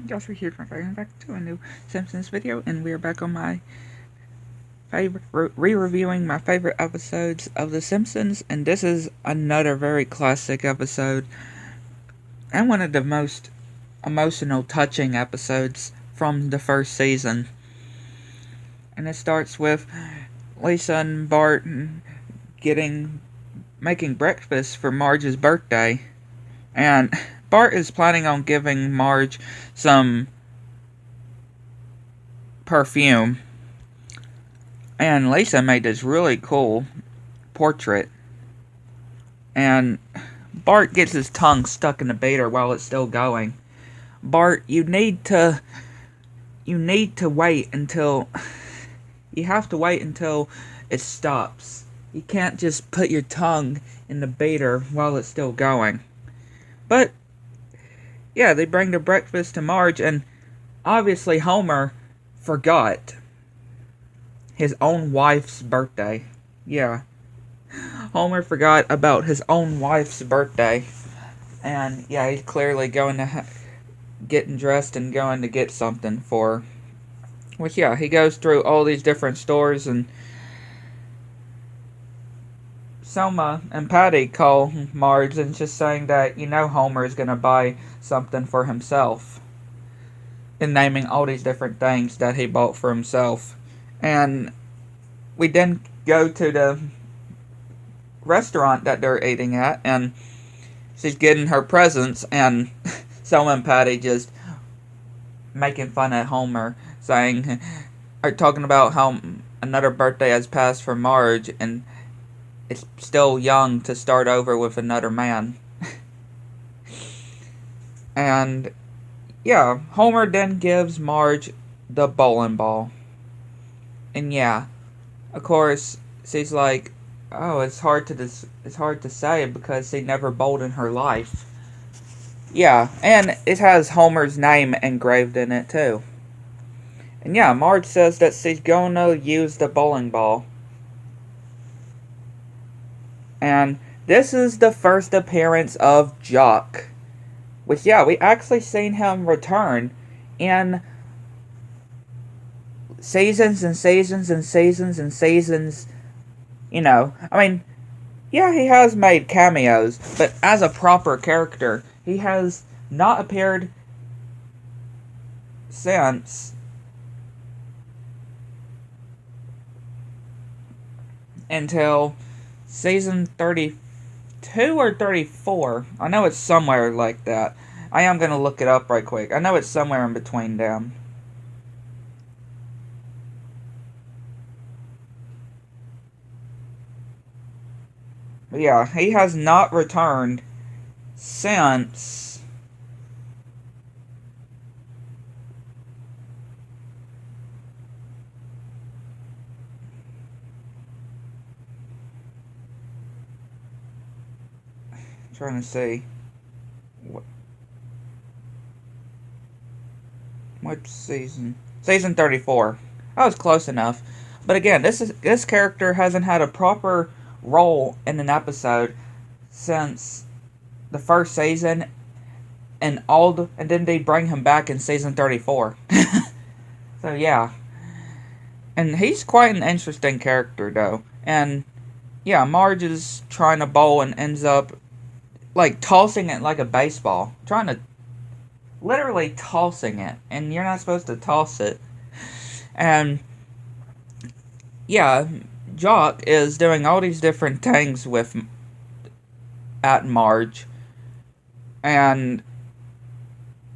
Joshua here, welcome back to a new Simpsons video, and we are back on my favorite, re-reviewing my favorite episodes of The Simpsons, and this is another very classic episode, and one of the most emotional, touching episodes from the first season. And it starts with Lisa and Bart making breakfast for Marge's birthday, and Bart is planning on giving Marge some perfume. And Lisa made this really cool portrait. And Bart gets his tongue stuck in the beater while it's still going. Bart, you need to wait until you have to wait until it stops. You can't just put your tongue in the beater while it's still going. But yeah, they bring the breakfast to Marge, and obviously Homer forgot his own wife's birthday. Yeah. Homer forgot about his own wife's birthday. And yeah, he's clearly going to getting dressed and going to get something for her. Which yeah, he goes through all these different stores, and Selma and Patty call Marge and just saying that, Homer is going to buy something for himself. And naming all these different things that he bought for himself. And we then go to the restaurant that they're eating at, and she's getting her presents, and Selma and Patty just making fun at Homer, talking about how another birthday has passed for Marge, and it's still young to start over with another man. And yeah, Homer then gives Marge the bowling ball. And yeah, of course, she's like, "Oh, it's hard to say because she never bowled in her life." Yeah, and it has Homer's name engraved in it too. And yeah, Marge says that she's gonna use the bowling ball. And this is the first appearance of Jock. Which yeah, we actually seen him return in seasons and seasons and seasons and seasons. Yeah, he has made cameos, but as a proper character, he has not appeared since until season 32 or 34. I know it's somewhere like that. I am going to look it up right quick. I know it's somewhere in between them. But yeah, he has not returned since trying to see what season. Season 34. I was close enough. But again, this character hasn't had a proper role in an episode since the first season, and then they bring him back in season 34. So yeah. And he's quite an interesting character though. And yeah, Marge is trying to bowl and ends up like tossing it like a baseball. Trying to literally tossing it, and you're not supposed to toss it. And yeah, Jock is doing all these different things at Marge, and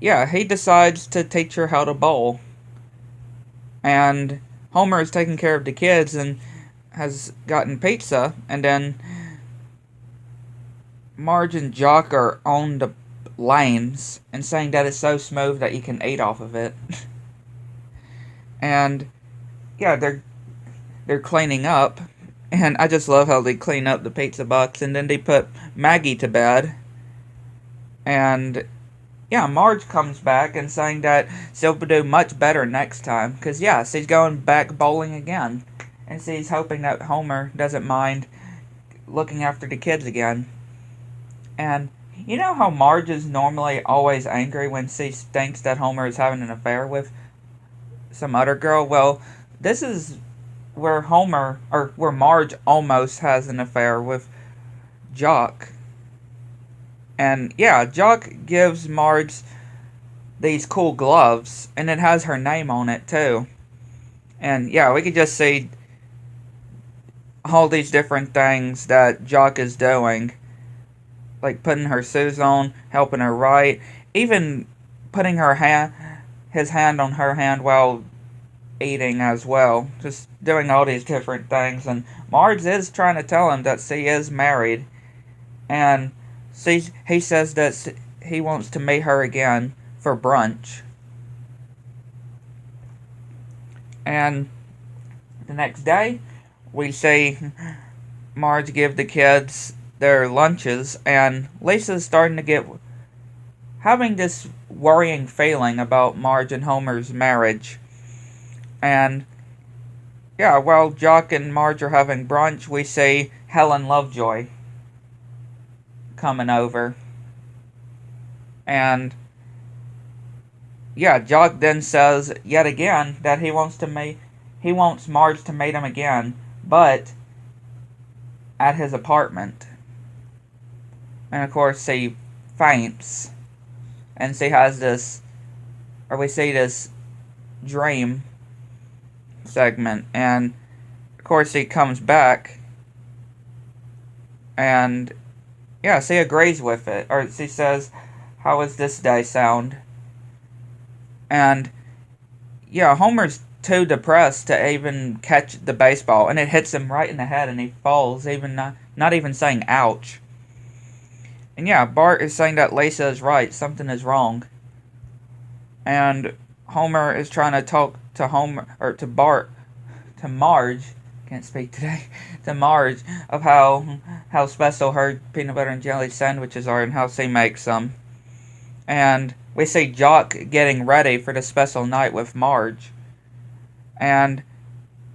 yeah, he decides to teach her how to bowl. And Homer is taking care of the kids and has gotten pizza, and then Marge and Jock are on the lanes and saying that it's so smooth that you can eat off of it. And yeah, they're cleaning up, and I just love how they clean up the pizza box, and then they put Maggie to bed. And yeah, Marge comes back and saying that she'll do much better next time, because yeah, she's going back bowling again, and she's hoping that Homer doesn't mind looking after the kids again. And You know how Marge is normally always angry when she thinks that Homer is having an affair with some other girl? Well, this is where Marge almost has an affair with Jock. And yeah, Jock gives Marge these cool gloves, and it has her name on it too. And yeah, we could just see all these different things that Jock is doing, like putting her shoes on, helping her write, even putting his hand on her hand while eating as well. Just doing all these different things. And Marge is trying to tell him that she is married, and he says that he wants to meet her again for brunch. And the next day, we see Marge give the kids their lunches, and Lisa's starting to having this worrying feeling about Marge and Homer's marriage. And yeah, while Jock and Marge are having brunch, we see Helen Lovejoy coming over. And yeah, Jock then says yet again that he wants Marge to meet him again, but at his apartment. And of course she faints, and she has we see this dream segment, and of course he comes back, and yeah, she agrees with it, or she says, "How is this day sound?" And yeah, Homer's too depressed to even catch the baseball, and it hits him right in the head, and he falls, even not even saying ouch. And yeah, Bart is saying that Lisa is right, something is wrong. And Homer is trying to talk to Marge, can't speak today, to Marge, of how special her peanut butter and jelly sandwiches are and how she makes them. And we see Jock getting ready for the special night with Marge. And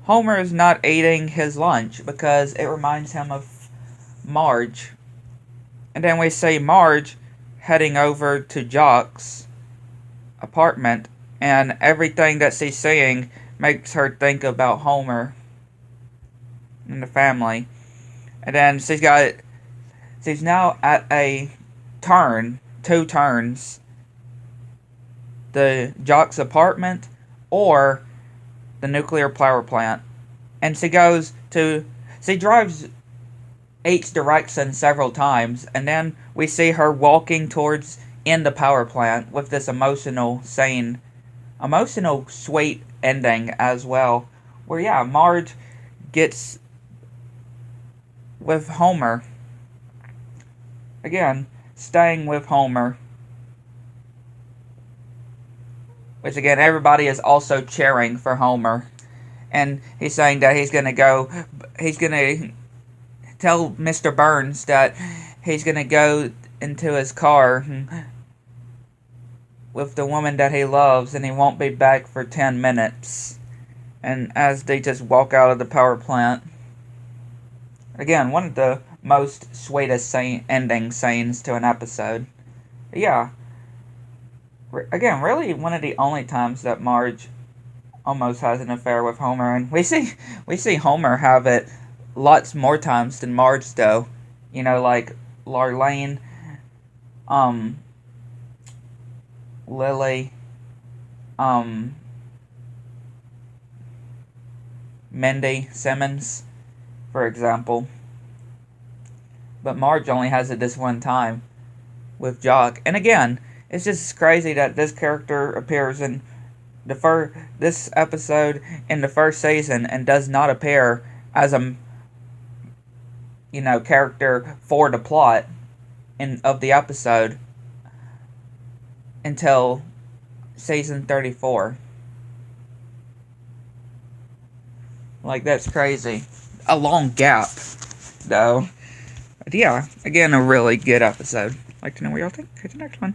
Homer is not eating his lunch because it reminds him of Marge. And then we see Marge heading over to Jock's apartment, and everything that she's seeing makes her think about Homer and the family. And then she's now at two turns. The Jock's apartment or the nuclear power plant. And she drives each direction several times, and then we see her walking towards in the power plant with this emotional, sweet ending as well, where yeah, Marge gets with Homer. Again, staying with Homer. Which again, everybody is also cheering for Homer. And he's saying that he's gonna tell Mr. Burns that he's gonna go into his car with the woman that he loves, and he won't be back for 10 minutes. And as they just walk out of the power plant, again, one of the most sweetest ending scenes to an episode. But yeah, again, really one of the only times that Marge almost has an affair with Homer, and we see Homer have it lots more times than Marge, though. You know, like Larlene, Lily, Mindy Simmons, for example. But Marge only has it this one time with Jock. And again, it's just crazy that this character appears in this episode in the first season and does not appear as a character for the plot of the episode until season 34. Like, that's crazy. A long gap, though. But yeah, again, a really good episode. Like to know what y'all think. Catch you next one.